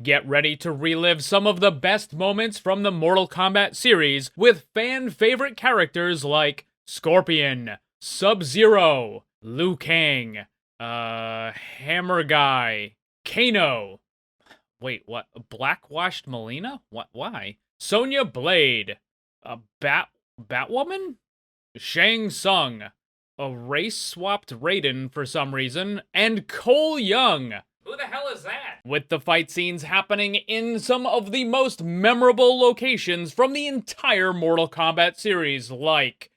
Get ready to relive some of the best moments from the Mortal Kombat series with fan-favorite characters like Scorpion, Sub-Zero, Liu Kang, Hammer Guy, Kano. Wait, what? Blackwashed Melina? What? Why? Sonya Blade, Batwoman, Shang Tsung, a race-swapped Raiden for some reason, and Cole Young. Who the hell is that? With the fight scenes happening in some of the most memorable locations from the entire Mortal Kombat series, like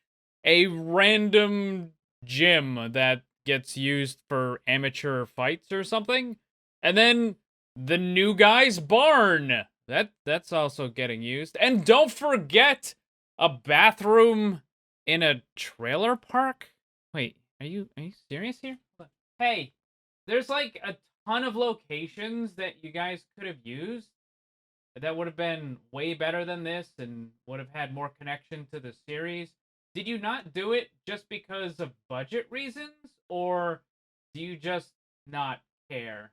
a random gym that gets used for amateur fights or something, and then the new guy's barn. That's also getting used. And don't forget a bathroom in a trailer park? Wait, are you serious here? Hey, there's like a ton of locations that you guys could have used that would have been way better than this and would have had more connection to the series. Did you not do it just because of budget reasons, or do you just not care?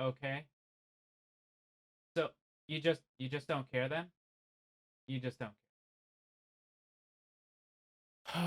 Okay. So you just don't care then? You just don't care.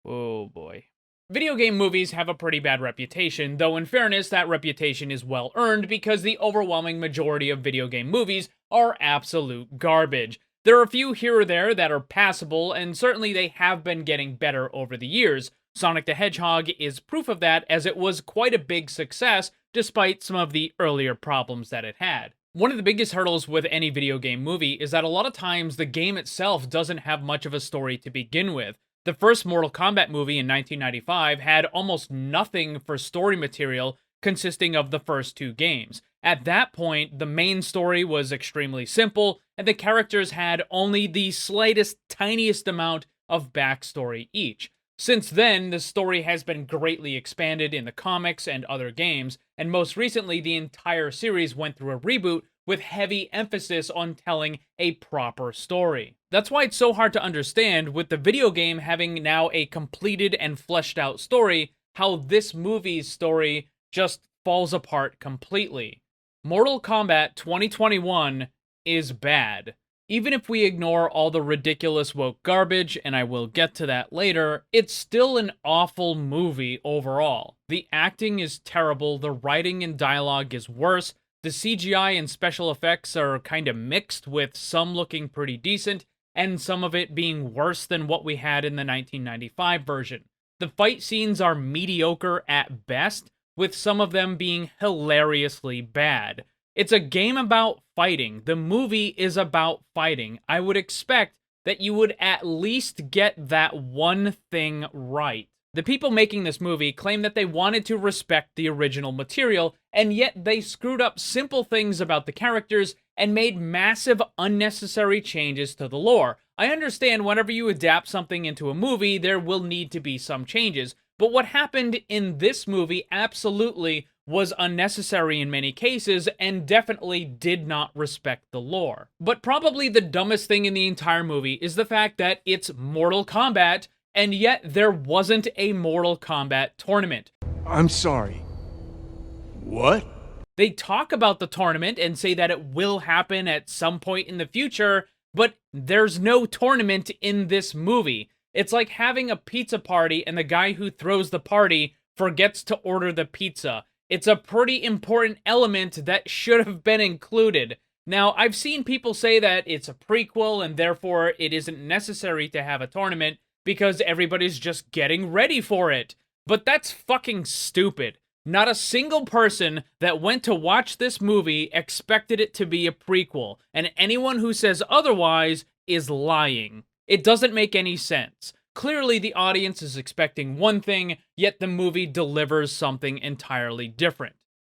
Oh boy. Video game movies have a pretty bad reputation, though in fairness, that reputation is well earned because the overwhelming majority of video game movies are absolute garbage. There are a few here or there that are passable, and certainly they have been getting better over the years. Sonic the Hedgehog is proof of that, as it was quite a big success despite some of the earlier problems that it had. One of the biggest hurdles with any video game movie is that a lot of times the game itself doesn't have much of a story to begin with. The first Mortal Kombat movie in 1995 had almost nothing for story material consisting of the first two games. At that point, the main story was extremely simple, and the characters had only the slightest, tiniest amount of backstory each. Since then, the story has been greatly expanded in the comics and other games, and most recently, the entire series went through a reboot with heavy emphasis on telling a proper story. That's why it's so hard to understand, with the video game having now a completed and fleshed out story, how this movie's story just falls apart completely. Mortal Kombat 2021 is bad. Even if we ignore all the ridiculous woke garbage, and I will get to that later, it's still an awful movie overall. The acting is terrible, the writing and dialogue is worse, the CGI and special effects are kinda mixed, with some looking pretty decent, and some of it being worse than what we had in the 1995 version. The fight scenes are mediocre at best, with some of them being hilariously bad. It's a game about fighting. The movie is about fighting. I would expect that you would at least get that one thing right. The people making this movie claim that they wanted to respect the original material, and yet they screwed up simple things about the characters and made massive unnecessary changes to the lore. I understand whenever you adapt something into a movie, there will need to be some changes, but what happened in this movie absolutely was unnecessary in many cases and definitely did not respect the lore. But probably the dumbest thing in the entire movie is the fact that it's Mortal Kombat, and yet there wasn't a Mortal Kombat tournament. I'm sorry. What? They talk about the tournament and say that it will happen at some point in the future, but there's no tournament in this movie. It's like having a pizza party and the guy who throws the party forgets to order the pizza. It's a pretty important element that should have been included. Now, I've seen people say that it's a prequel and therefore it isn't necessary to have a tournament because everybody's just getting ready for it. But that's fucking stupid. Not a single person that went to watch this movie expected it to be a prequel, and anyone who says otherwise is lying. It doesn't make any sense. Clearly, the audience is expecting one thing, yet the movie delivers something entirely different.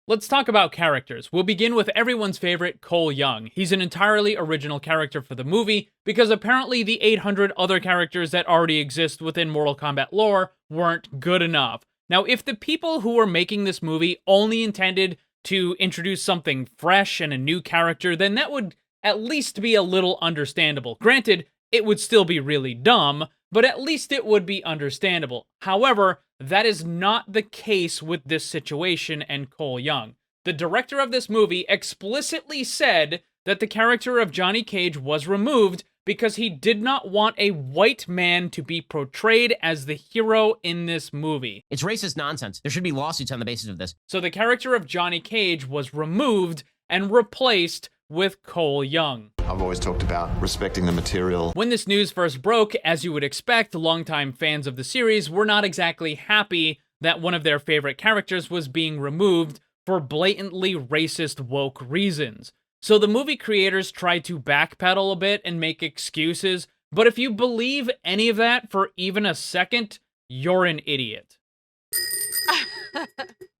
Let's talk about characters. We'll begin with everyone's favorite, Cole Young. He's an entirely original character for the movie, because apparently the 800 other characters that already exist within Mortal Kombat lore weren't good enough. Now, if the people who were making this movie only intended to introduce something fresh and a new character, then that would at least be a little understandable. Granted, it would still be really dumb, but at least it would be understandable. However, that is not the case with this situation and Cole Young. The director of this movie explicitly said that the character of Johnny Cage was removed because he did not want a white man to be portrayed as the hero in this movie. It's racist nonsense. There should be lawsuits on the basis of this. So the character of Johnny Cage was removed and replaced with Cole Young. I've always talked about respecting the material. When this news first broke, as you would expect, longtime fans of the series were not exactly happy that one of their favorite characters was being removed for blatantly racist woke reasons. So the movie creators tried to backpedal a bit and make excuses, but if you believe any of that for even a second, you're an idiot.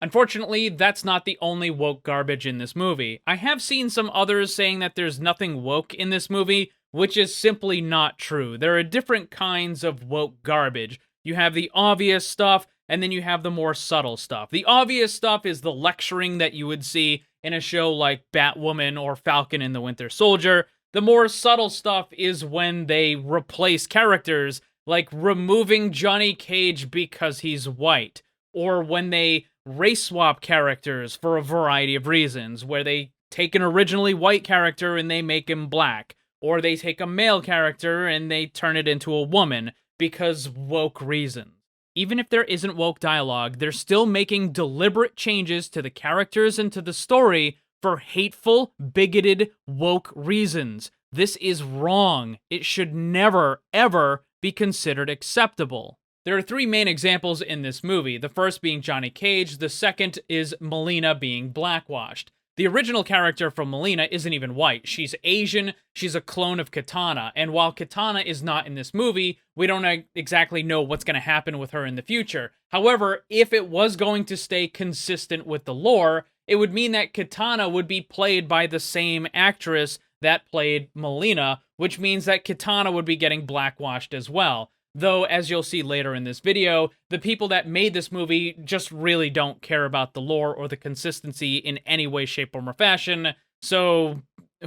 Unfortunately, that's not the only woke garbage in this movie. I have seen some others saying that there's nothing woke in this movie, which is simply not true. There are different kinds of woke garbage. You have the obvious stuff, and then you have the more subtle stuff. The obvious stuff is the lecturing that you would see in a show like Batwoman or Falcon and the Winter Soldier. The more subtle stuff is when they replace characters, like removing Johnny Cage because he's white, or when they race swap characters for a variety of reasons, where they take an originally white character and they make him black, or they take a male character and they turn it into a woman because woke reasons. Even if there isn't woke dialogue, they're still making deliberate changes to the characters and to the story for hateful, bigoted, woke reasons. This is wrong. It should never, ever be considered acceptable. There are three main examples in this movie, the first being Johnny Cage, the second is Melina being blackwashed. The original character from Melina isn't even white. She's Asian, she's a clone of Katana, and while Katana is not in this movie, we don't exactly know what's going to happen with her in the future. However, if it was going to stay consistent with the lore, it would mean that Katana would be played by the same actress that played Melina, which means that Katana would be getting blackwashed as well. Though, as you'll see later in this video, the people that made this movie just really don't care about the lore or the consistency in any way, shape, or fashion, so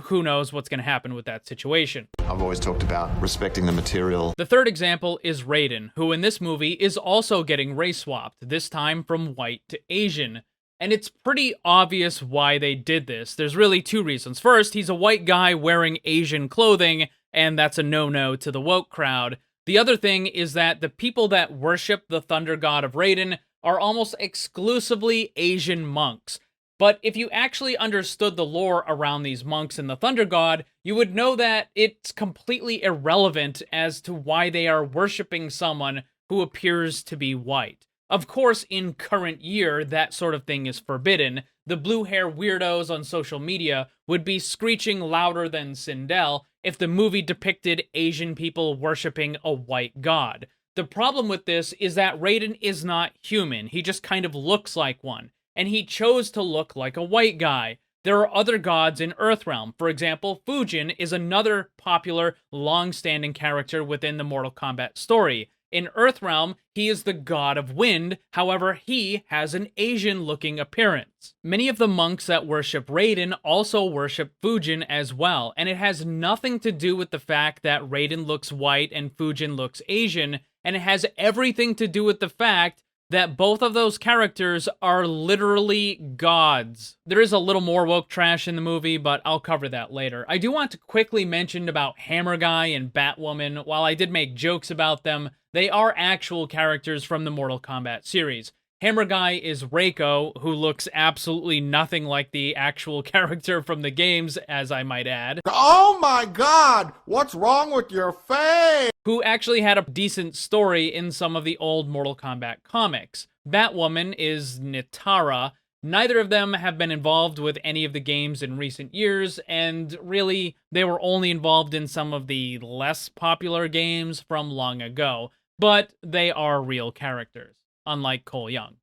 who knows what's going to happen with that situation. I've always talked about respecting the material. The third example is Raiden, who in this movie is also getting race swapped, this time from white to Asian. And it's pretty obvious why they did this. There's really two reasons. First, he's a white guy wearing Asian clothing, and that's a no-no to the woke crowd. The other thing is that the people that worship the thunder god of Raiden are almost exclusively Asian monks. But if you actually understood the lore around these monks and the thunder god, you would know that it's completely irrelevant as to why they are worshiping someone who appears to be white. Of course, in current year, that sort of thing is forbidden. The blue hair weirdos on social media would be screeching louder than Sindel if the movie depicted Asian people worshipping a white god. The problem with this is that Raiden is not human. He just kind of looks like one, and he chose to look like a white guy. There are other gods in Earthrealm. For example, Fujin is another popular, long-standing character within the Mortal Kombat story. In Earthrealm, he is the god of wind, however, he has an Asian-looking appearance. Many of the monks that worship Raiden also worship Fujin as well, and it has nothing to do with the fact that Raiden looks white and Fujin looks Asian, and it has everything to do with the fact that both of those characters are literally gods. There is a little more woke trash in the movie, but I'll cover that later. I do want to quickly mention about Hammer Guy and Batwoman. While I did make jokes about them, they are actual characters from the Mortal Kombat series. Hammer Guy is Reiko, who looks absolutely nothing like the actual character from the games, as I might add. Oh my god! What's wrong with your face? Who actually had a decent story in some of the old Mortal Kombat comics. Batwoman is Nitara. Neither of them have been involved with any of the games in recent years, and really, they were only involved in some of the less popular games from long ago. But they are real characters, unlike Cole Young,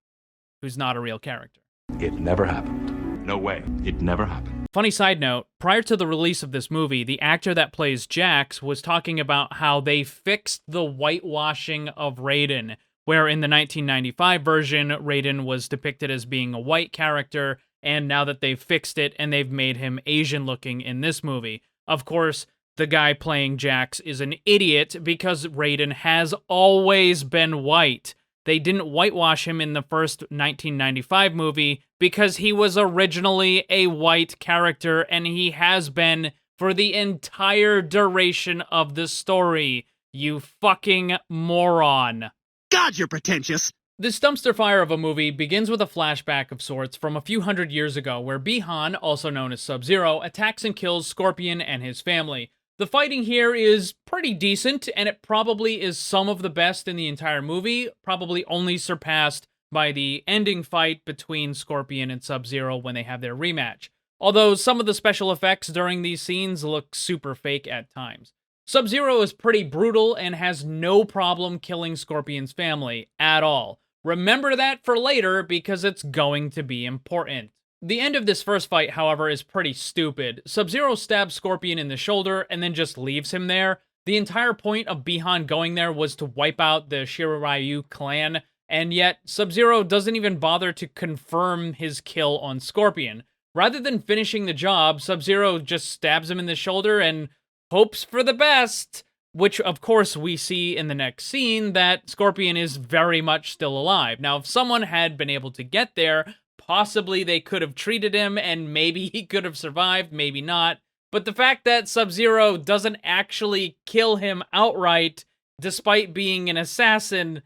who's not a real character. It never happened. No way. It never happened. Funny side note, prior to the release of this movie, the actor that plays Jax was talking about how they fixed the whitewashing of Raiden, where in the 1995 version, Raiden was depicted as being a white character, and now that they've fixed it and they've made him Asian-looking in this movie. Of course, the guy playing Jax is an idiot because Raiden has always been white. they didn't whitewash him in the first 1995 movie because he was originally a white character, and he has been for the entire duration of the story. You fucking moron. God, you're pretentious. This dumpster fire of a movie begins with a flashback of sorts from a few hundred years ago where Bi-Han, also known as Sub-Zero, attacks and kills Scorpion and his family. The fighting here is pretty decent, and it probably is some of the best in the entire movie, probably only surpassed by the ending fight between Scorpion and Sub-Zero when they have their rematch. Although some of the special effects during these scenes look super fake at times. Sub-Zero is pretty brutal and has no problem killing Scorpion's family at all. Remember that for later because it's going to be important. The end of this first fight, however, is pretty stupid. Sub-Zero stabs Scorpion in the shoulder and then just leaves him there. The entire point of Bi-Han going there was to wipe out the Shiroryu clan, and yet Sub-Zero doesn't even bother to confirm his kill on Scorpion. Rather than finishing the job, Sub-Zero just stabs him in the shoulder and hopes for the best. Which, of course, we see in the next scene that Scorpion is very much still alive. Now, if someone had been able to get there, possibly they could have treated him and maybe he could have survived, maybe not. But the fact that Sub-Zero doesn't actually kill him outright, despite being an assassin,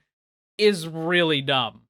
is really dumb.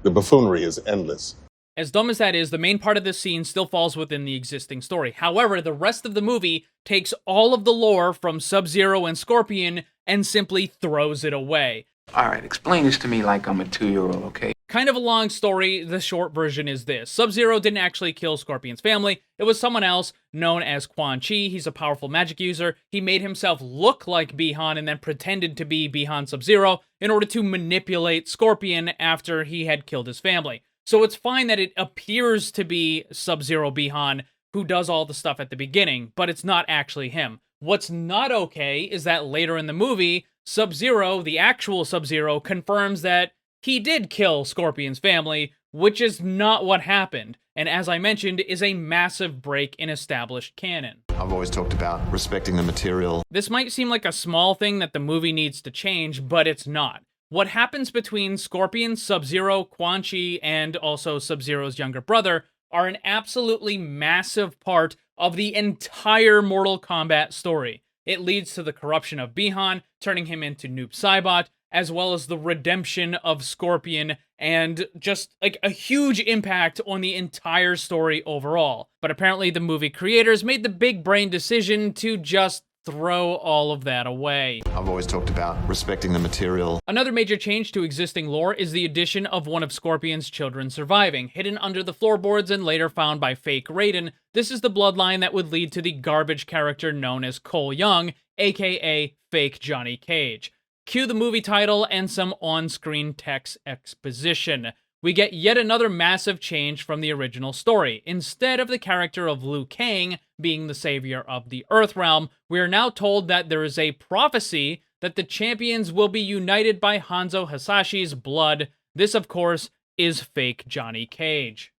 The buffoonery is endless. As dumb as that is, the main part of this scene still falls within the existing story. However, the rest of the movie takes all of the lore from Sub-Zero and Scorpion and simply throws it away. Alright, explain this to me like I'm a 2-year-old, okay? Kind of a long story, the short version is this. Sub-Zero didn't actually kill Scorpion's family, it was someone else known as Quan Chi. He's a powerful magic user. He made himself look like Bi-Han and then pretended to be Bi-Han Sub-Zero in order to manipulate Scorpion after he had killed his family. So it's fine that it appears to be Sub-Zero Bi-Han who does all the stuff at the beginning, but it's not actually him. What's not okay is that later in the movie, Sub-Zero, the actual Sub-Zero, confirms that he did kill Scorpion's family, which is not what happened, and as I mentioned, is a massive break in established canon. I've always talked about respecting the material. This might seem like a small thing that the movie needs to change, but it's not. What happens between Scorpion, Sub-Zero, Quan Chi, and also Sub-Zero's younger brother are an absolutely massive part of the entire Mortal Kombat story. It leads to the corruption of Bi-Han, turning him into Noob Saibot, as well as the redemption of Scorpion, and just like a huge impact on the entire story overall. But apparently the movie creators made the big brain decision to just throw all of that away. I've always talked about respecting the material. Another major change to existing lore is the addition of one of Scorpion's children surviving. Hidden under the floorboards and later found by fake Raiden, this is the bloodline that would lead to the garbage character known as Cole Young, aka fake Johnny Cage. Cue the movie title and some on-screen text exposition. We get yet another massive change from the original story. Instead of the character of Liu Kang being the savior of the Earthrealm, we are now told that there is a prophecy that the champions will be united by Hanzo Hasashi's blood. This, of course, is fake Johnny Cage.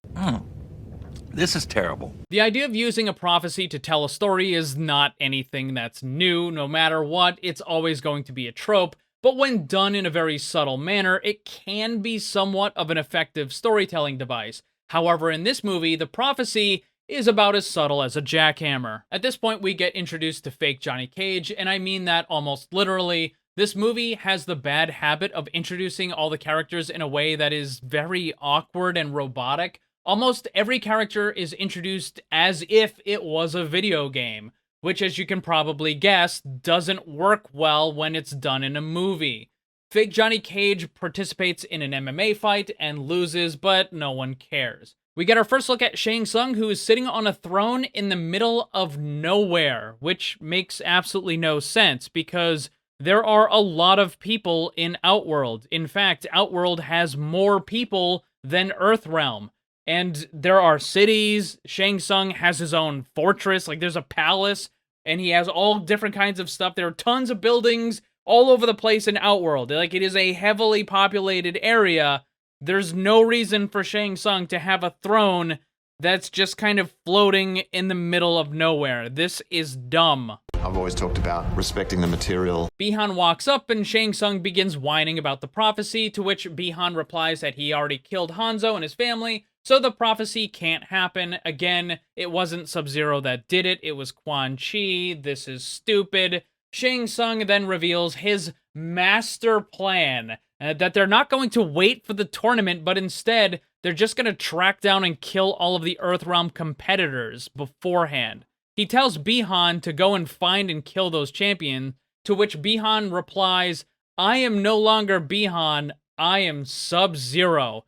This is terrible. The idea of using a prophecy to tell a story is not anything that's new. No matter what, it's always going to be a trope. But when done in a very subtle manner, it can be somewhat of an effective storytelling device. However, in this movie, the prophecy is about as subtle as a jackhammer. At this point, we get introduced to fake Johnny Cage, and I mean that almost literally. This movie has the bad habit of introducing all the characters in a way that is very awkward and robotic. Almost every character is introduced as if it was a video game, which, as you can probably guess, doesn't work well when it's done in a movie. Fake Johnny Cage participates in an MMA fight and loses, but no one cares. We get our first look at Shang Tsung, who is sitting on a throne in the middle of nowhere, which makes absolutely no sense, because there are a lot of people in Outworld. In fact, Outworld has more people than Earthrealm. And there are cities. Shang Tsung has his own fortress, like there's a palace, and he has all different kinds of stuff. There are tons of buildings all over the place in Outworld. Like, it is a heavily populated area. There's no reason for Shang Tsung to have a throne that's just kind of floating in the middle of nowhere. This is dumb. I've I've always talked about respecting the material. Bihan walks up and Shang Tsung begins whining about the prophecy, to which Bihan replies that he already killed Hanzo and his family, so the prophecy can't happen. Again, it wasn't Sub-Zero that did it, it was Quan Chi. This is stupid. Shang Tsung then reveals his master plan, that they're not going to wait for the tournament, but instead, they're just going to track down and kill all of the Earthrealm competitors beforehand. He tells Bihan to go and find and kill those champions, to which Bihan replies, "I am no longer Bihan, I am Sub-Zero."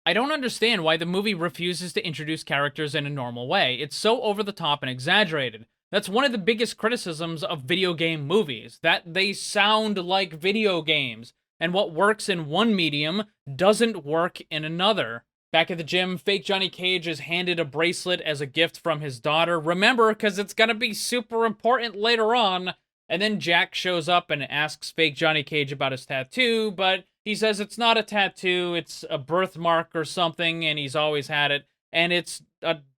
I don't understand why the movie refuses to introduce characters in a normal way. It's so over the top and exaggerated. That's one of the biggest criticisms of video game movies, that they sound like video games, and what works in one medium doesn't work in another. Back at the gym, fake Johnny Cage is handed a bracelet as a gift from his daughter. Remember, because it's gonna be super important later on. And then Jack shows up and asks fake Johnny Cage about his tattoo, but he says it's not a tattoo, it's a birthmark or something, and he's always had it, and it's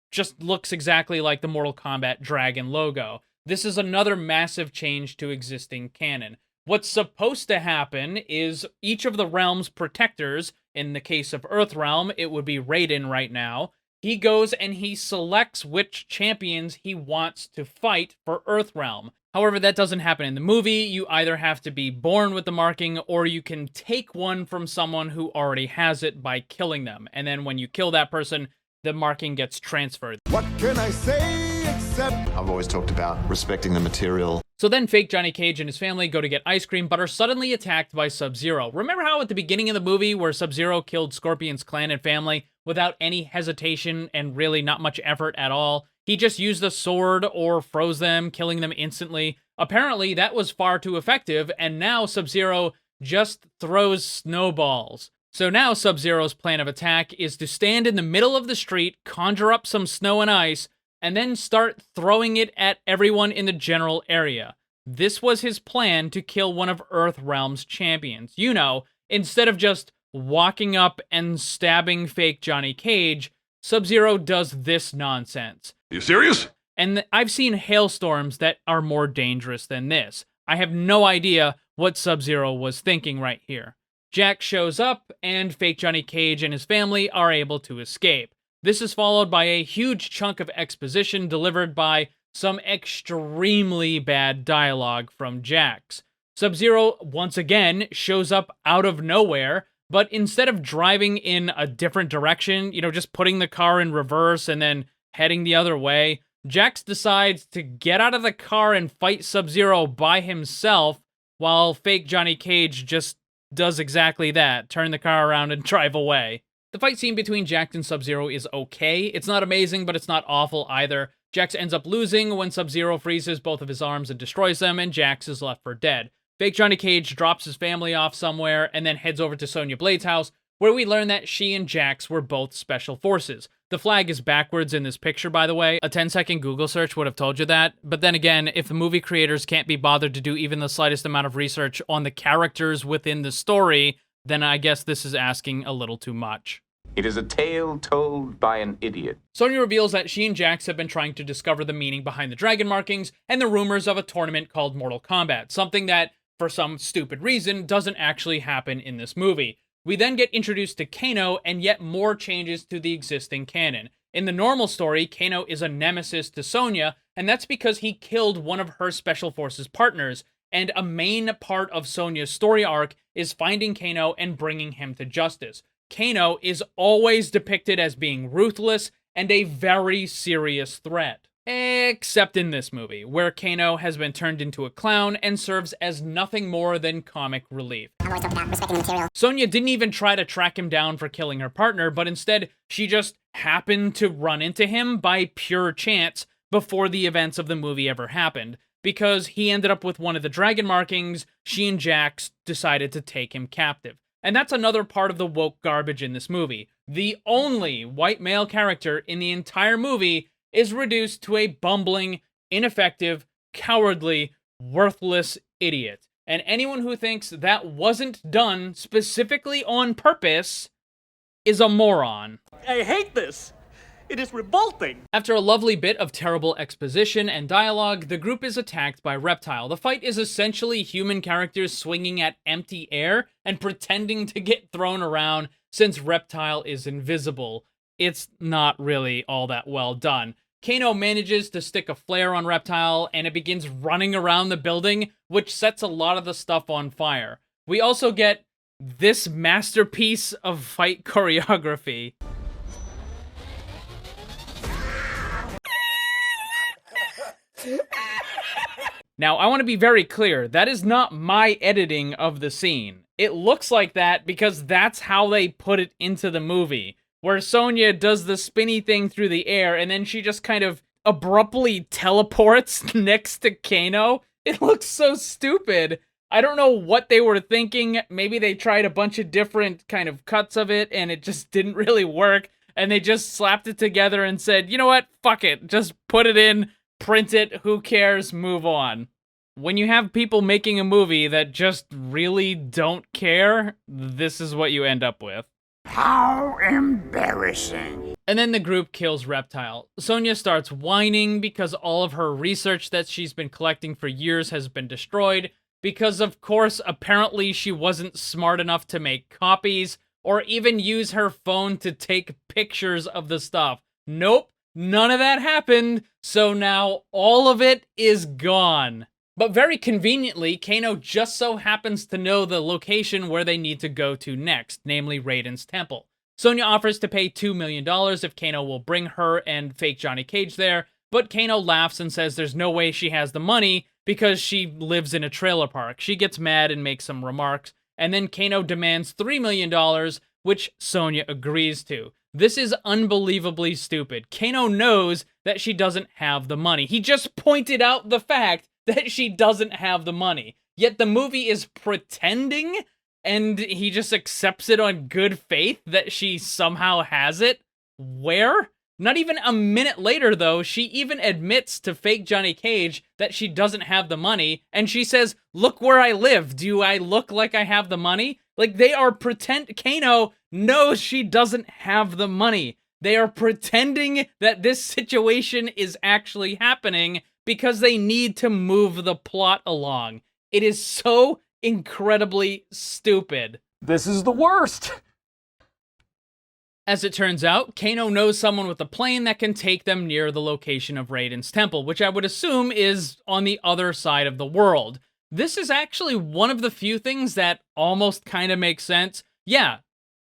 just looks exactly like the Mortal Kombat dragon logo. This is another massive change to existing canon. What's supposed to happen is each of the realm's protectors, in the case of Earthrealm, it would be Raiden right now, he goes and he selects which champions he wants to fight for Earthrealm. However, that doesn't happen in the movie. You either have to be born with the marking, or you can take one from someone who already has it by killing them. And then when you kill that person, the marking gets transferred. What can I say except I've always talked about respecting the material. So then fake Johnny Cage and his family go to get ice cream, but are suddenly attacked by Sub-Zero. Remember how at the beginning of the movie where Sub-Zero killed Scorpion's clan and family without any hesitation and really not much effort at all? He just used a sword or froze them, killing them instantly. Apparently that was far too effective, and now Sub-Zero just throws snowballs. So now Sub-Zero's plan of attack is to stand in the middle of the street, conjure up some snow and ice, and then start throwing it at everyone in the general area. This was his plan to kill one of Earthrealm's champions. You know, instead of just walking up and stabbing fake Johnny Cage, Sub-Zero does this nonsense. You serious? And I've seen hailstorms that are more dangerous than this. I have no idea what Sub-Zero was thinking right here. Jack shows up, and fake Johnny Cage and his family are able to escape. This is followed by a huge chunk of exposition delivered by some extremely bad dialogue from Jax. Sub-Zero, once again, shows up out of nowhere, but instead of driving in a different direction, you know, just putting the car in reverse and then heading the other way, Jax decides to get out of the car and fight Sub-Zero by himself, while fake Johnny Cage just does exactly that, turn the car around and drive away. The fight scene between Jax and Sub-Zero is okay. It's not amazing, but it's not awful either. Jax ends up losing when Sub-Zero freezes both of his arms and destroys them, and Jax is left for dead. Fake Johnny Cage drops his family off somewhere and then heads over to Sonya Blade's house, where we learn that she and Jax were both special forces. The flag is backwards in this picture, by the way. A 10-second Google search would have told you that. But then again, if the movie creators can't be bothered to do even the slightest amount of research on the characters within the story, then I guess this is asking a little too much. It is a tale told by an idiot. Sonya reveals that she and Jax have been trying to discover the meaning behind the dragon markings and the rumors of a tournament called Mortal Kombat, something that, for some stupid reason, doesn't actually happen in this movie. We then get introduced to Kano and yet more changes to the existing canon. In the normal story, Kano is a nemesis to Sonya, and that's because he killed one of her Special Forces partners, and a main part of Sonya's story arc is finding Kano and bringing him to justice. Kano is always depicted as being ruthless and a very serious threat. Except in this movie, where Kano has been turned into a clown and serves as nothing more than comic relief. Sonya didn't even try to track him down for killing her partner, but instead, she just happened to run into him by pure chance before the events of the movie ever happened. Because he ended up with one of the dragon markings, she and Jax decided to take him captive. And that's another part of the woke garbage in this movie. The only white male character in the entire movie is reduced to a bumbling, ineffective, cowardly, worthless idiot. And anyone who thinks that wasn't done specifically on purpose is a moron. I hate this. It is revolting! After a lovely bit of terrible exposition and dialogue, the group is attacked by Reptile. The fight is essentially human characters swinging at empty air and pretending to get thrown around since Reptile is invisible. It's not really all that well done. Kano manages to stick a flare on Reptile, and it begins running around the building, which sets a lot of the stuff on fire. We also get this masterpiece of fight choreography. Now, I want to be very clear, that is not my editing of the scene. It looks like that because that's how they put it into the movie, where Sonya does the spinny thing through the air and then she just kind of abruptly teleports next to Kano. It looks so stupid. I don't know what they were thinking. Maybe they tried a bunch of different kind of cuts of it and it just didn't really work, and they just slapped it together and said, you know what, fuck it, just put it in, print it, who cares, move on. When you have people making a movie that just really don't care, this is what you end up with. How embarrassing. And then the group kills Reptile. Sonya starts whining because all of her research that she's been collecting for years has been destroyed, because of course, apparently she wasn't smart enough to make copies or even use her phone to take pictures of the stuff. Nope, none of that happened, so now all of it is gone. But very conveniently, Kano just so happens to know the location where they need to go to next, namely Raiden's temple. Sonya offers to pay $2 million if Kano will bring her and fake Johnny Cage there, but Kano laughs and says there's no way she has the money because she lives in a trailer park. She gets mad and makes some remarks, and then Kano demands $3 million, which Sonya agrees to. This is unbelievably stupid. Kano knows that she doesn't have the money. He just pointed out the fact that she doesn't have the money. Yet the movie is pretending, and he just accepts it on good faith that she somehow has it. Where? Not even a minute later, though, she even admits to fake Johnny Cage that she doesn't have the money, and she says, look where I live. Do I look like I have the money? Like, they are Kano knows she doesn't have the money. They are pretending that this situation is actually happening because they need to move the plot along. It is so incredibly stupid. This is the worst! As it turns out, Kano knows someone with a plane that can take them near the location of Raiden's temple, which I would assume is on the other side of the world. This is actually one of the few things that almost kind of makes sense. Yeah,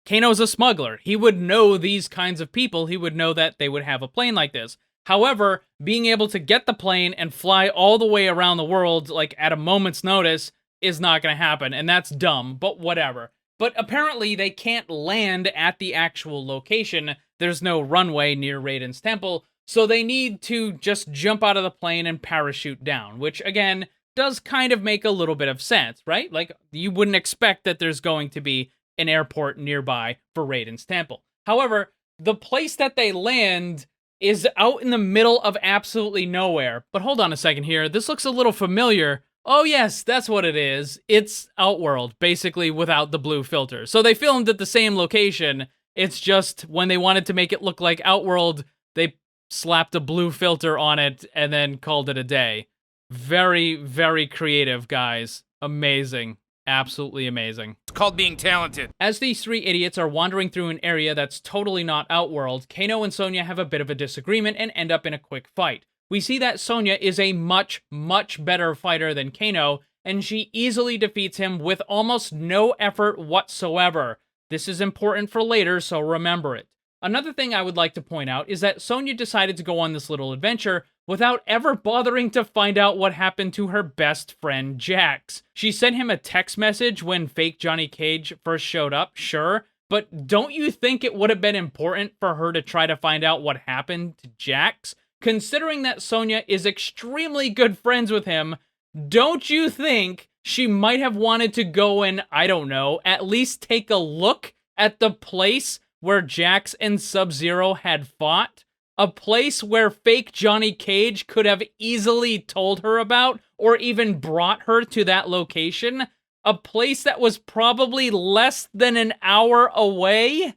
Kano's a smuggler. He would know these kinds of people. He would know that they would have a plane like this. However, being able to get the plane and fly all the way around the world, like, at a moment's notice is not going to happen, and that's dumb, but whatever. But apparently they can't land at the actual location. There's no runway near Raiden's temple, so they need to just jump out of the plane and parachute down, which, again, does kind of make a little bit of sense, right? Like, you wouldn't expect that there's going to be an airport nearby for Raiden's temple. However, the place that they land is out in the middle of absolutely nowhere. But hold on a second here. This looks a little familiar. Oh yes, that's what it is. It's Outworld, basically without the blue filter. So they filmed at the same location. It's just when they wanted to make it look like Outworld, they slapped a blue filter on it and then called it a day. Very, very creative, guys. Amazing. Absolutely amazing. It's called being talented. As these three idiots are wandering through an area that's totally not Outworld, Kano and Sonya have a bit of a disagreement and end up in a quick fight. We see that Sonya is a much, much better fighter than Kano, and she easily defeats him with almost no effort whatsoever. This is important for later, so remember it. Another thing I would like to point out is that Sonya decided to go on this little adventure without ever bothering to find out what happened to her best friend, Jax. She sent him a text message when fake Johnny Cage first showed up, sure, but don't you think it would have been important for her to try to find out what happened to Jax? Considering that Sonya is extremely good friends with him, don't you think she might have wanted to go and, I don't know, at least take a look at the place where Jax and Sub-Zero had fought? A place where fake Johnny Cage could have easily told her about, or even brought her to that location? A place that was probably less than an hour away?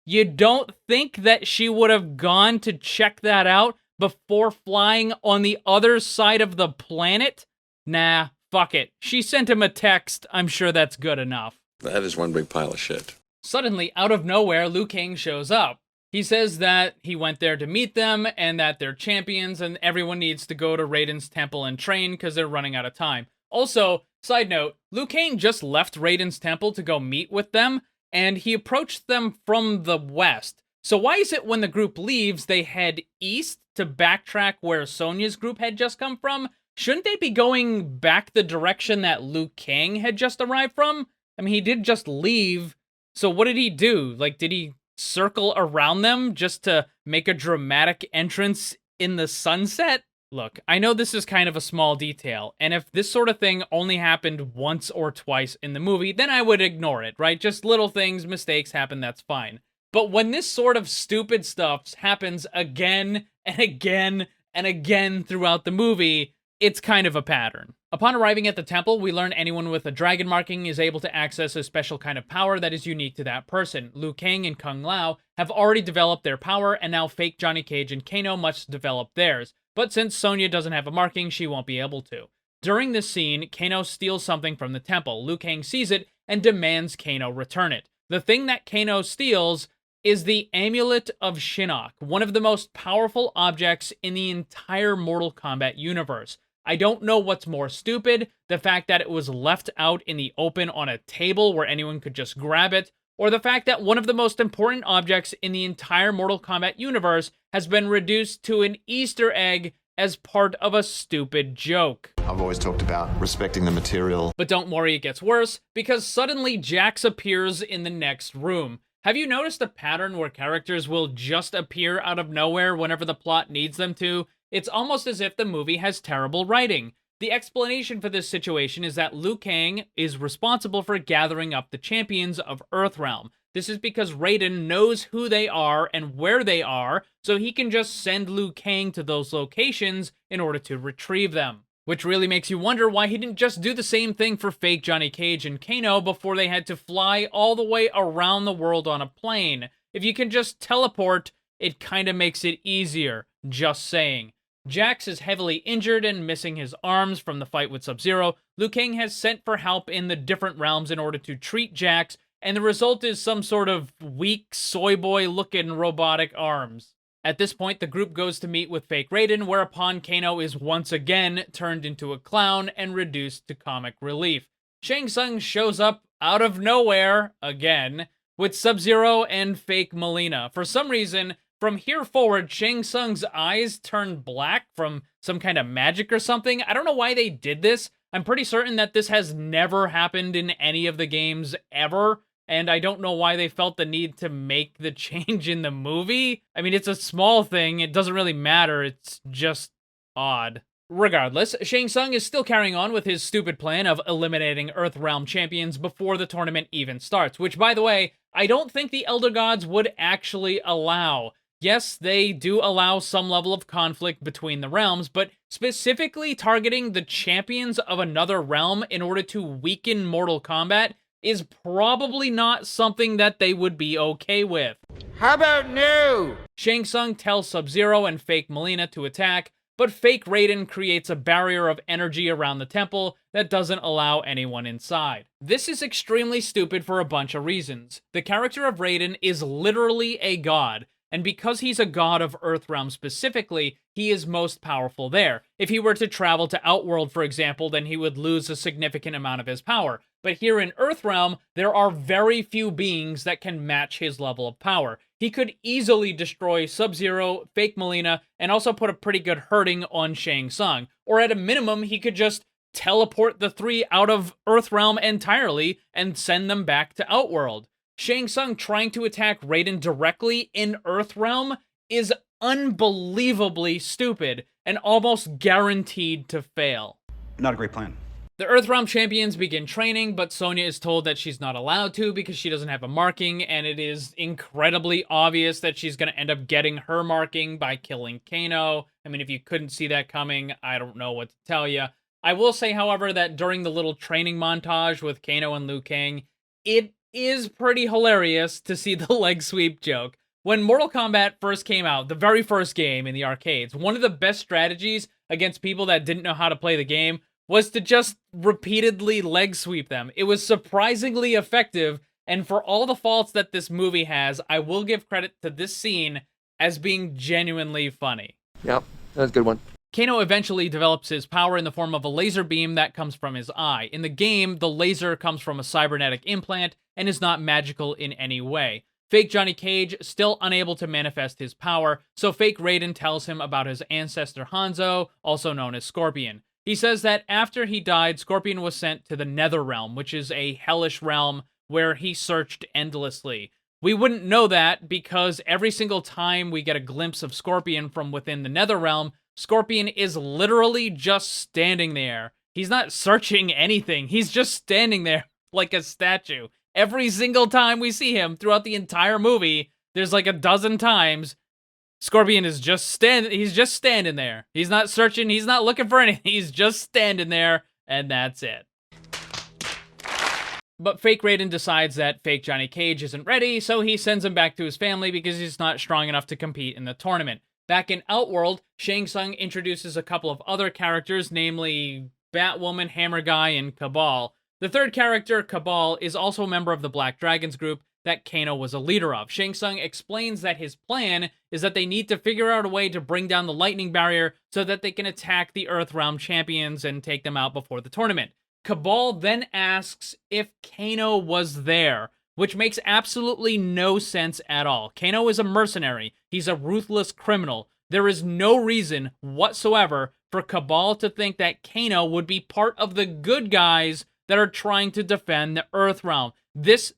You don't think that she would have gone to check that out before flying on the other side of the planet? Nah, fuck it. She sent him a text. I'm sure that's good enough. That is one big pile of shit. Suddenly, out of nowhere, Liu Kang shows up. He says that he went there to meet them and that they're champions and everyone needs to go to Raiden's temple and train because they're running out of time. Also, side note, Liu Kang just left Raiden's temple to go meet with them, and he approached them from the west. So why is it when the group leaves, they head east to backtrack where Sonya's group had just come from? Shouldn't they be going back the direction that Liu Kang had just arrived from? I mean, he did just leave, so what did he do? Like, did he circle around them just to make a dramatic entrance in the sunset? Look, I know this is kind of a small detail, and if this sort of thing only happened once or twice in the movie, then I would ignore it, right? Just little things, mistakes happen, that's fine. But when this sort of stupid stuff happens again and again and again throughout the movie, it's kind of a pattern. Upon arriving at the temple, we learn anyone with a dragon marking is able to access a special kind of power that is unique to that person. Liu Kang and Kung Lao have already developed their power, and now fake Johnny Cage and Kano must develop theirs. But since Sonya doesn't have a marking, she won't be able to. During this scene, Kano steals something from the temple. Liu Kang sees it and demands Kano return it. The thing that Kano steals is the Amulet of Shinnok, one of the most powerful objects in the entire Mortal Kombat universe. I don't know what's more stupid, the fact that it was left out in the open on a table where anyone could just grab it, or the fact that one of the most important objects in the entire Mortal Kombat universe has been reduced to an Easter egg as part of a stupid joke. I've always talked about respecting the material. But don't worry, it gets worse, because suddenly Jax appears in the next room. Have you noticed a pattern where characters will just appear out of nowhere whenever the plot needs them to? It's almost as if the movie has terrible writing. The explanation for this situation is that Liu Kang is responsible for gathering up the champions of Earthrealm. This is because Raiden knows who they are and where they are, so he can just send Liu Kang to those locations in order to retrieve them. Which really makes you wonder why he didn't just do the same thing for fake Johnny Cage and Kano before they had to fly all the way around the world on a plane. If you can just teleport, it kinda makes it easier. Just saying. Jax is heavily injured and missing his arms from the fight with Sub-Zero. Liu Kang has sent for help in the different realms in order to treat Jax, and the result is some sort of weak, soy boy-looking robotic arms. At this point, the group goes to meet with fake Raiden, whereupon Kano is once again turned into a clown and reduced to comic relief. Shang Tsung shows up out of nowhere, again, with Sub-Zero and fake Mileena. For some reason, from here forward, Shang Tsung's eyes turn black from some kind of magic or something. I don't know why they did this. I'm pretty certain that this has never happened in any of the games ever, and I don't know why they felt the need to make the change in the movie. I mean, it's a small thing. It doesn't really matter. It's just odd. Regardless, Shang Tsung is still carrying on with his stupid plan of eliminating Earthrealm champions before the tournament even starts, which, by the way, I don't think the Elder Gods would actually allow. Yes, they do allow some level of conflict between the realms, but specifically targeting the champions of another realm in order to weaken Mortal Kombat is probably not something that they would be okay with. How about no? Shang Tsung tells Sub-Zero and fake Mileena to attack, but fake Raiden creates a barrier of energy around the temple that doesn't allow anyone inside. This is extremely stupid for a bunch of reasons. The character of Raiden is literally a god, and because he's a god of Earthrealm specifically, he is most powerful there. If he were to travel to Outworld, for example, then he would lose a significant amount of his power. But here in Earthrealm, there are very few beings that can match his level of power. He could easily destroy Sub-Zero, fake Mileena, and also put a pretty good hurting on Shang Tsung. Or at a minimum, he could just teleport the three out of Earthrealm entirely and send them back to Outworld. Shang Tsung trying to attack Raiden directly in Earthrealm is unbelievably stupid and almost guaranteed to fail. Not a great plan. The Earthrealm champions begin training, but Sonya is told that she's not allowed to because she doesn't have a marking, and it is incredibly obvious that she's going to end up getting her marking by killing Kano. I mean, if you couldn't see that coming, I don't know what to tell you. I will say, however, that during the little training montage with Kano and Liu Kang, it is pretty hilarious to see the leg sweep joke. When Mortal Kombat first came out, the very first game in the arcades, one of the best strategies against people that didn't know how to play the game was to just repeatedly leg sweep them. It was surprisingly effective, and for all the faults that this movie has, I will give credit to this scene as being genuinely funny. Yep, that's a good one. Kano eventually develops his power in the form of a laser beam that comes from his eye. In the game, the laser comes from a cybernetic implant and is not magical in any way. Fake Johnny Cage still unable to manifest his power, so fake Raiden tells him about his ancestor Hanzo, also known as Scorpion. He says that after he died, Scorpion was sent to the Nether Realm, which is a hellish realm where he searched endlessly. We wouldn't know that because every single time we get a glimpse of Scorpion from within the Nether Realm, Scorpion is literally just standing there. He's not searching anything. He's just standing there like a statue. Every single time we see him throughout the entire movie, there's like a dozen times, Scorpion is just standing there. He's not searching, he's not looking for anything. He's just standing there, and that's it. But fake Raiden decides that fake Johnny Cage isn't ready, so he sends him back to his family because he's not strong enough to compete in the tournament. Back in Outworld, Shang Tsung introduces a couple of other characters, namely Batwoman, Hammer Guy, and Cabal. The third character, Cabal, is also a member of the Black Dragons group that Kano was a leader of. Shang Tsung explains that his plan is that they need to figure out a way to bring down the lightning barrier so that they can attack the Earthrealm champions and take them out before the tournament. Cabal then asks if Kano was there, which makes absolutely no sense at all. Kano is a mercenary. He's a ruthless criminal. There is no reason whatsoever for Cabal to think that Kano would be part of the good guys that are trying to defend the Earthrealm. This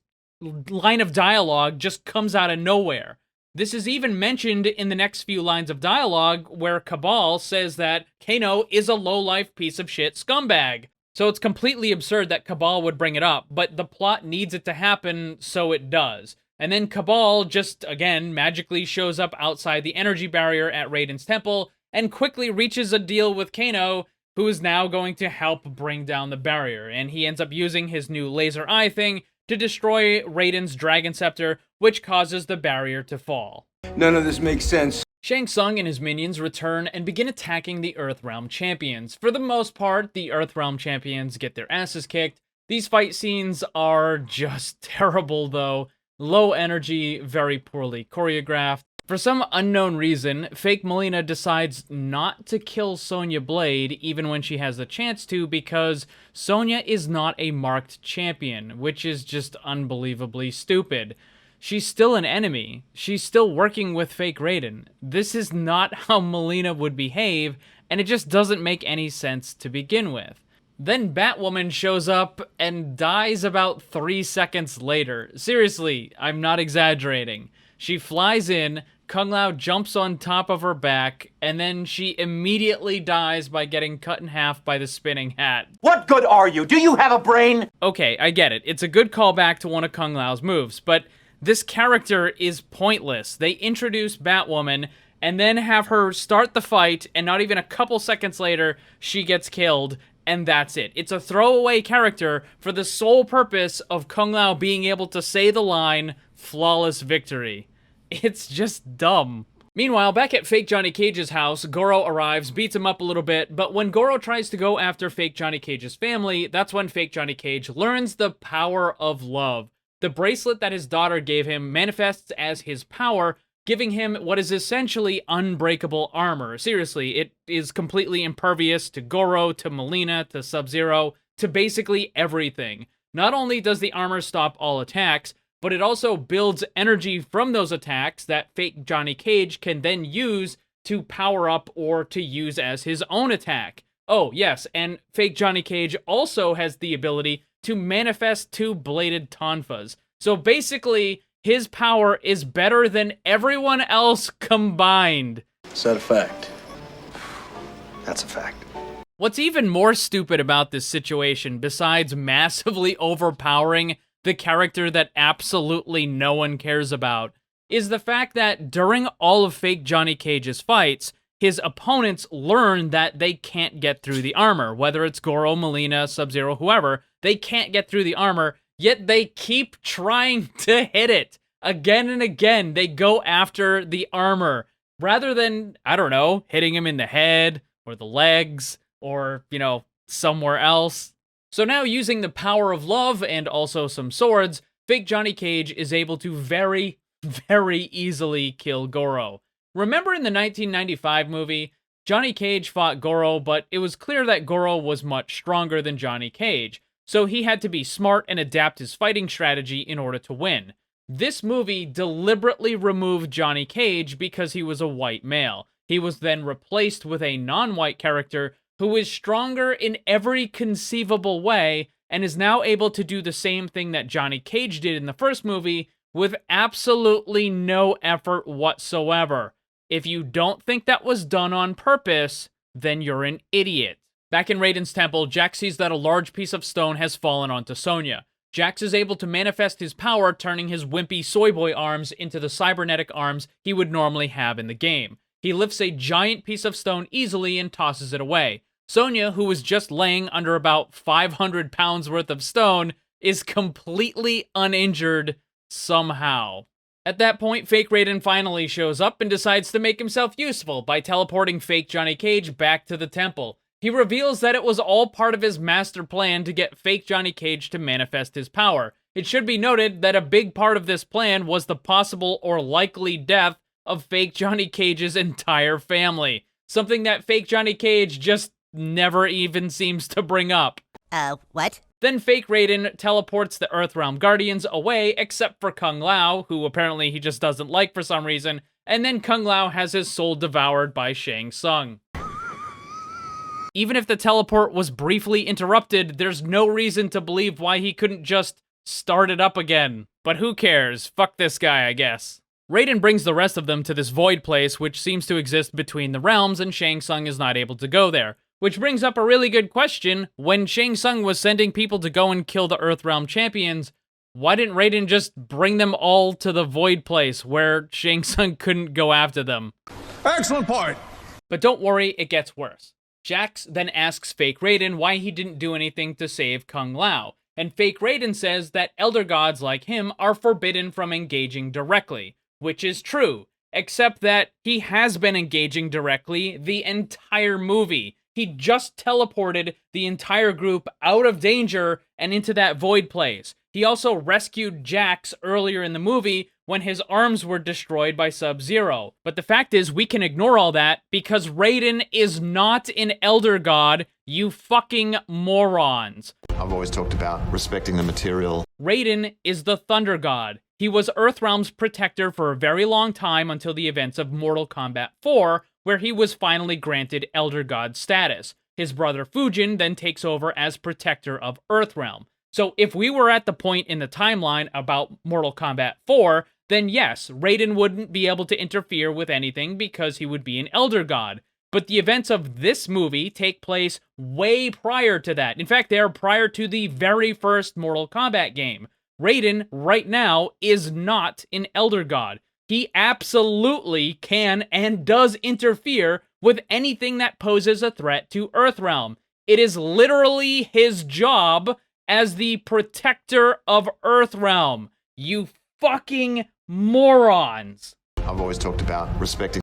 line of dialogue just comes out of nowhere. This is even mentioned in the next few lines of dialogue where Cabal says that Kano is a low-life piece of shit scumbag. So it's completely absurd that Cabal would bring it up, but the plot needs it to happen, so it does. And then Cabal just, again, magically shows up outside the energy barrier at Raiden's temple and quickly reaches a deal with Kano, who is now going to help bring down the barrier. And he ends up using his new laser eye thing to destroy Raiden's Dragon Scepter, which causes the barrier to fall. None of this makes sense. Shang Tsung and his minions return and begin attacking the Earthrealm champions. For the most part, the Earthrealm champions get their asses kicked. These fight scenes are just terrible, though. Low energy, very poorly choreographed. For some unknown reason, fake Mileena decides not to kill Sonya Blade even when she has the chance to because Sonya is not a marked champion, which is just unbelievably stupid. She's still an enemy. She's still working with fake Raiden. This is not how Mileena would behave, and it just doesn't make any sense to begin with. Then Batwoman shows up and dies about 3 seconds later. Seriously, I'm not exaggerating. She flies in, Kung Lao jumps on top of her back, and then she immediately dies by getting cut in half by the spinning hat. What good are you? Do you have a brain? Okay, I get it. It's a good callback to one of Kung Lao's moves, but this character is pointless. They introduce Batwoman and then have her start the fight, and not even a couple seconds later, she gets killed, and that's it. It's a throwaway character for the sole purpose of Kung Lao being able to say the line, "Flawless victory." It's just dumb. Meanwhile, back at fake Johnny Cage's house, Goro arrives, beats him up a little bit, but when Goro tries to go after fake Johnny Cage's family, that's when fake Johnny Cage learns the power of love. The bracelet that his daughter gave him manifests as his power, giving him what is essentially unbreakable armor. Seriously, it is completely impervious to Goro, to Mileena, to Sub-Zero, to basically everything. Not only does the armor stop all attacks, but it also builds energy from those attacks that fake Johnny Cage can then use to power up or to use as his own attack. Oh, yes, and fake Johnny Cage also has the ability to manifest two-bladed tonfas. So basically, his power is better than everyone else combined. Is that a fact? That's a fact. What's even more stupid about this situation, besides massively overpowering the character that absolutely no one cares about, is the fact that during all of fake Johnny Cage's fights, his opponents learn that they can't get through the armor. Whether it's Goro, Mileena, Sub-Zero, whoever, they can't get through the armor, yet they keep trying to hit it. Again and again, they go after the armor, rather than, I don't know, hitting him in the head, or the legs, or, somewhere else. So now, using the power of love and also some swords, fake Johnny Cage is able to very, very easily kill Goro. Remember in the 1995 movie, Johnny Cage fought Goro, but it was clear that Goro was much stronger than Johnny Cage, so he had to be smart and adapt his fighting strategy in order to win. This movie deliberately removed Johnny Cage because he was a white male. He was then replaced with a non-white character who is stronger in every conceivable way and is now able to do the same thing that Johnny Cage did in the first movie with absolutely no effort whatsoever. If you don't think that was done on purpose, then you're an idiot. Back in Raiden's temple, Jax sees that a large piece of stone has fallen onto Sonya. Jax is able to manifest his power, turning his wimpy soy boy arms into the cybernetic arms he would normally have in the game. He lifts a giant piece of stone easily and tosses it away. Sonya, who was just laying under about 500 pounds worth of stone, is completely uninjured somehow. At that point, fake Raiden finally shows up and decides to make himself useful by teleporting fake Johnny Cage back to the temple. He reveals that it was all part of his master plan to get fake Johnny Cage to manifest his power. It should be noted that a big part of this plan was the possible or likely death of fake Johnny Cage's entire family. Something that fake Johnny Cage just never even seems to bring up. What? Then fake Raiden teleports the Earthrealm Guardians away, except for Kung Lao, who apparently he just doesn't like for some reason, and then Kung Lao has his soul devoured by Shang Tsung. Even if the teleport was briefly interrupted, there's no reason to believe why he couldn't just start it up again. But who cares? Fuck this guy, I guess. Raiden brings the rest of them to this void place, which seems to exist between the realms, and Shang Tsung is not able to go there. Which brings up a really good question. When Shang Tsung was sending people to go and kill the Earthrealm champions, why didn't Raiden just bring them all to the void place where Shang Tsung couldn't go after them? Excellent point. But don't worry, it gets worse. Jax then asks fake Raiden why he didn't do anything to save Kung Lao, and fake Raiden says that elder gods like him are forbidden from engaging directly, which is true, except that he has been engaging directly the entire movie. He just teleported the entire group out of danger and into that void place. He also rescued Jax earlier in the movie when his arms were destroyed by Sub-Zero. But the fact is, we can ignore all that because Raiden is not an Elder God, you fucking morons. I've always talked about respecting the material. Raiden is the Thunder God. He was Earthrealm's protector for a very long time until the events of Mortal Kombat 4, where he was finally granted Elder God status. His brother Fujin then takes over as protector of Earthrealm. So if we were at the point in the timeline about Mortal Kombat 4, then yes, Raiden wouldn't be able to interfere with anything because he would be an Elder God. But the events of this movie take place way prior to that. In fact, they are prior to the very first Mortal Kombat game. Raiden, right now, is not an Elder God. He absolutely can and does interfere with anything that poses a threat to Earthrealm. It is literally his job as the protector of Earthrealm. You fucking morons. I've always talked about respecting.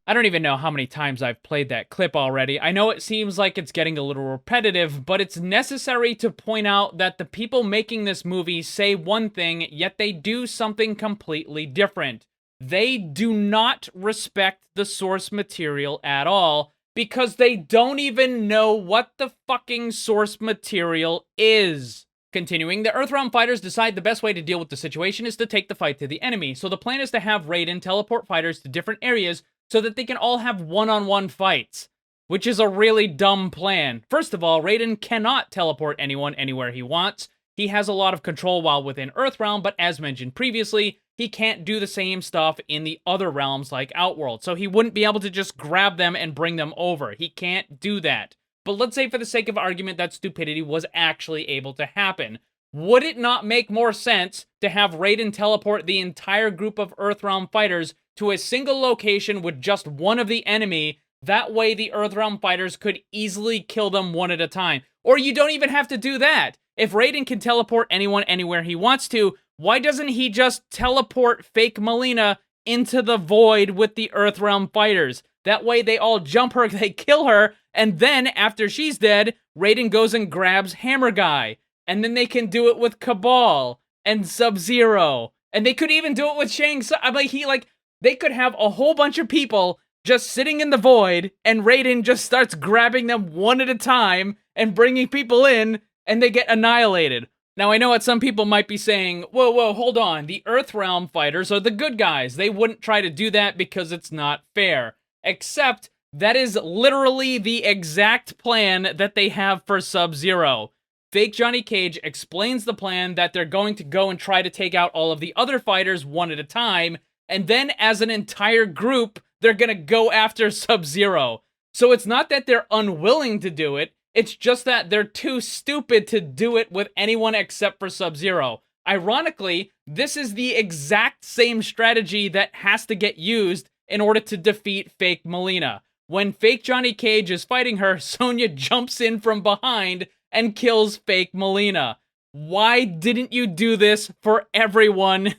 I don't even know how many times I've played that clip already. I know it seems like it's getting a little repetitive, but it's necessary to point out that the people making this movie say one thing, yet they do something completely different. They do not respect the source material at all, because they don't even know what the fucking source material is. Continuing, the Earthrealm fighters decide the best way to deal with the situation is to take the fight to the enemy, so the plan is to have Raiden teleport fighters to different areas so that they can all have one-on-one fights, which is a really dumb plan. First of all, Raiden cannot teleport anyone anywhere he wants. He has a lot of control while within Earthrealm, but as mentioned previously, he can't do the same stuff in the other realms like Outworld, so he wouldn't be able to just grab them and bring them over. He can't do that. But let's say for the sake of argument that stupidity was actually able to happen. Would it not make more sense to have Raiden teleport the entire group of Earthrealm fighters to a single location with just one of the enemy? That way the Earthrealm fighters could easily kill them one at a time. Or you don't even have to do that. If Raiden can teleport anyone anywhere he wants to, why doesn't he just teleport fake Mileena into the void with the Earthrealm fighters? That way they all jump her, they kill her, and then after she's dead, Raiden goes and grabs Hammer Guy. And then they can do it with Cabal and Sub-Zero. And they could even do it with Shang Tsung. I'm like, they could have a whole bunch of people just sitting in the void, and Raiden just starts grabbing them one at a time and bringing people in, and they get annihilated. Now, I know what some people might be saying, whoa, hold on. The Earthrealm fighters are the good guys. They wouldn't try to do that because it's not fair. Except, that is literally the exact plan that they have for Sub-Zero. Fake Johnny Cage explains the plan that they're going to go and try to take out all of the other fighters one at a time, and then as an entire group, they're gonna go after Sub-Zero. So it's not that they're unwilling to do it, it's just that they're too stupid to do it with anyone except for Sub-Zero. Ironically, this is the exact same strategy that has to get used in order to defeat fake Mileena. When fake Johnny Cage is fighting her, Sonya jumps in from behind and kills fake Mileena. Why didn't you do this for everyone,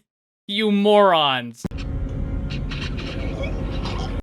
you morons?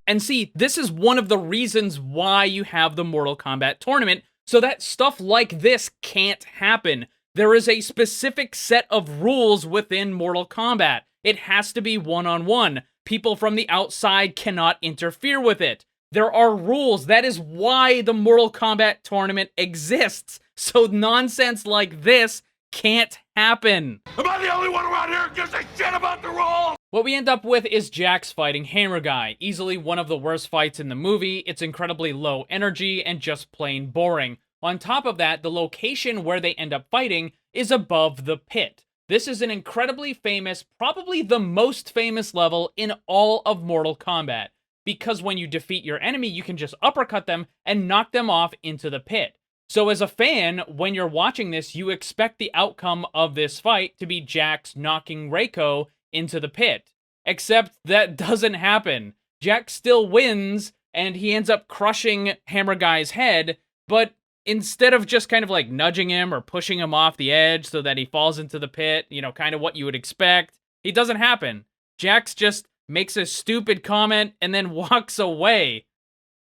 And see, this is one of the reasons why you have the Mortal Kombat tournament, so that stuff like this can't happen. There is a specific set of rules within Mortal Kombat. It has to be one-on-one. People from the outside cannot interfere with it. There are rules. That is why the Mortal Kombat tournament exists. So nonsense like this can't happen. Am I the only one around here who gives a shit about the rules? What we end up with is Jax fighting Hammer Guy. Easily one of the worst fights in the movie. It's incredibly low energy and just plain boring. On top of that, the location where they end up fighting is above the pit. This is an incredibly famous, probably the most famous level in all of Mortal Kombat. Because when you defeat your enemy, you can just uppercut them and knock them off into the pit. So as a fan, when you're watching this, you expect the outcome of this fight to be Jax knocking Reiko into the pit. Except that doesn't happen. Jax still wins, and he ends up crushing Hammer Guy's head, but instead of just kind of like nudging him or pushing him off the edge so that he falls into the pit, you know, kind of what you would expect, it doesn't happen. Jax just makes a stupid comment and then walks away.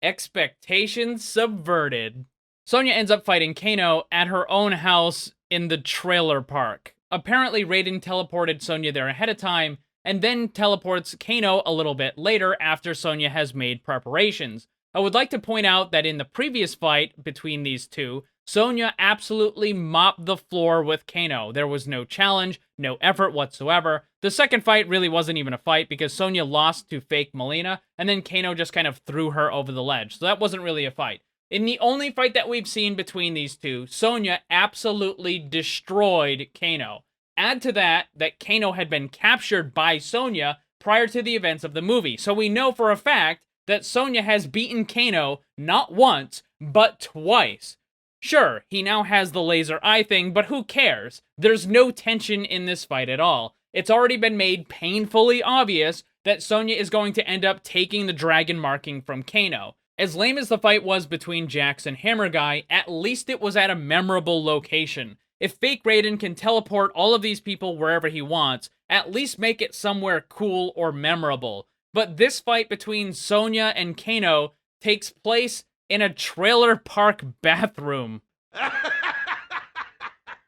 Expectations subverted. Sonya ends up fighting Kano at her own house in the trailer park. Apparently, Raiden teleported Sonya there ahead of time, and then teleports Kano a little bit later after Sonya has made preparations. I would like to point out that in the previous fight between these two, Sonya absolutely mopped the floor with Kano. There was no challenge, no effort whatsoever. The second fight really wasn't even a fight because Sonya lost to fake Mileena, and then Kano just kind of threw her over the ledge. So that wasn't really a fight. In the only fight that we've seen between these two, Sonya absolutely destroyed Kano. Add to that Kano had been captured by Sonya prior to the events of the movie. So we know for a fact that Sonya has beaten Kano not once, but twice. Sure, he now has the laser eye thing, but who cares? There's no tension in this fight at all. It's already been made painfully obvious that Sonya is going to end up taking the dragon marking from Kano. As lame as the fight was between Jax and Hammer Guy, at least it was at a memorable location. If fake Raiden can teleport all of these people wherever he wants, at least make it somewhere cool or memorable. But this fight between Sonya and Kano takes place in a trailer park bathroom.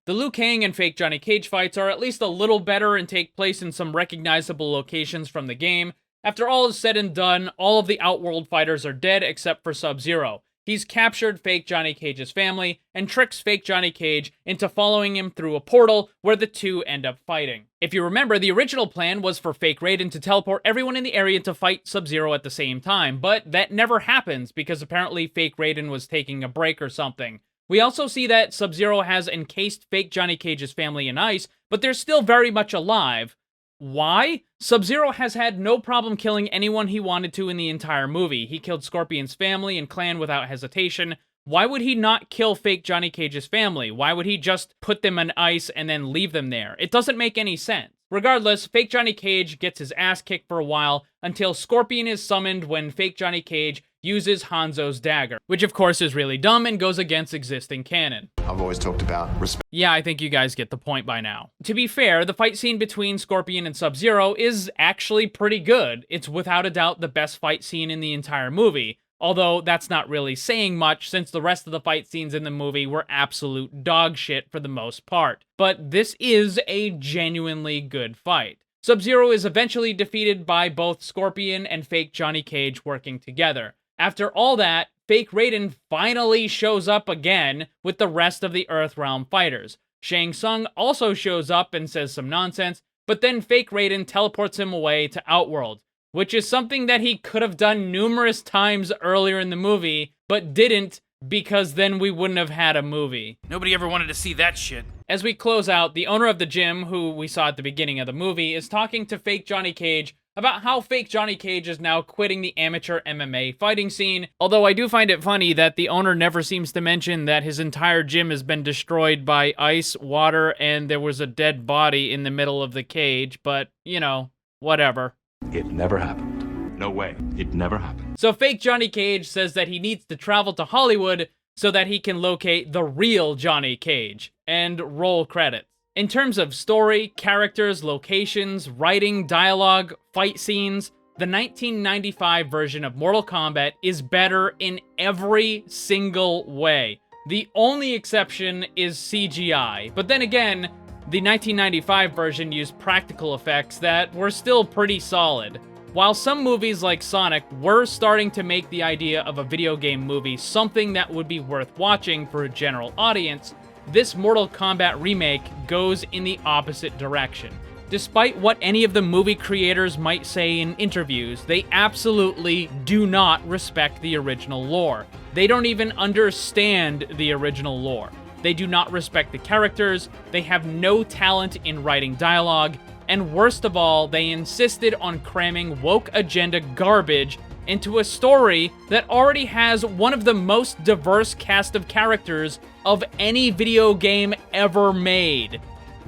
The Liu Kang and fake Johnny Cage fights are at least a little better and take place in some recognizable locations from the game. After all is said and done, all of the Outworld fighters are dead except for Sub-Zero. He's captured fake Johnny Cage's family and tricks fake Johnny Cage into following him through a portal where the two end up fighting. If you remember, the original plan was for fake Raiden to teleport everyone in the area to fight Sub-Zero at the same time, but that never happens because apparently fake Raiden was taking a break or something. We also see that Sub-Zero has encased fake Johnny Cage's family in ice, but they're still very much alive. Why? Sub-Zero has had no problem killing anyone he wanted to in the entire movie. He killed Scorpion's family and clan without hesitation. Why would he not kill fake Johnny Cage's family? Why would he just put them on ice and then leave them there? It doesn't make any sense. Regardless, fake Johnny Cage gets his ass kicked for a while until Scorpion is summoned when fake Johnny Cage uses Hanzo's dagger, which of course is really dumb and goes against existing canon. I've always talked about Yeah, I think you guys get the point by now. To be fair, the fight scene between Scorpion and Sub-Zero is actually pretty good. It's without a doubt the best fight scene in the entire movie, although that's not really saying much since the rest of the fight scenes in the movie were absolute dog shit for the most part. But this is a genuinely good fight. Sub-Zero is eventually defeated by both Scorpion and fake Johnny Cage working together. After all that, fake Raiden finally shows up again with the rest of the Earthrealm fighters. Shang Tsung also shows up and says some nonsense, but then fake Raiden teleports him away to Outworld, which is something that he could have done numerous times earlier in the movie, but didn't because then we wouldn't have had a movie. Nobody ever wanted to see that shit. As we close out, the owner of the gym, who we saw at the beginning of the movie, is talking to fake Johnny Cage about how fake Johnny Cage is now quitting the amateur MMA fighting scene, although I do find it funny that the owner never seems to mention that his entire gym has been destroyed by ice, water, and there was a dead body in the middle of the cage, but, you know, whatever. It never happened. No way. It never happened. So fake Johnny Cage says that he needs to travel to Hollywood so that he can locate the real Johnny Cage, and roll credits. In terms of story, characters, locations, writing, dialogue, fight scenes, the 1995 version of Mortal Kombat is better in every single way. The only exception is CGI, but then again, the 1995 version used practical effects that were still pretty solid. While some movies like Sonic were starting to make the idea of a video game movie something that would be worth watching for a general audience, this Mortal Kombat remake goes in the opposite direction. Despite what any of the movie creators might say in interviews, they absolutely do not respect the original lore. They don't even understand the original lore. They do not respect the characters, they have no talent in writing dialogue, and worst of all, they insisted on cramming woke agenda garbage into a story that already has one of the most diverse cast of characters of any video game ever made.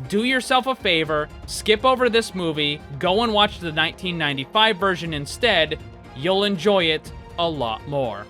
Do yourself a favor, skip over this movie, go and watch the 1995 version instead. You'll enjoy it a lot more.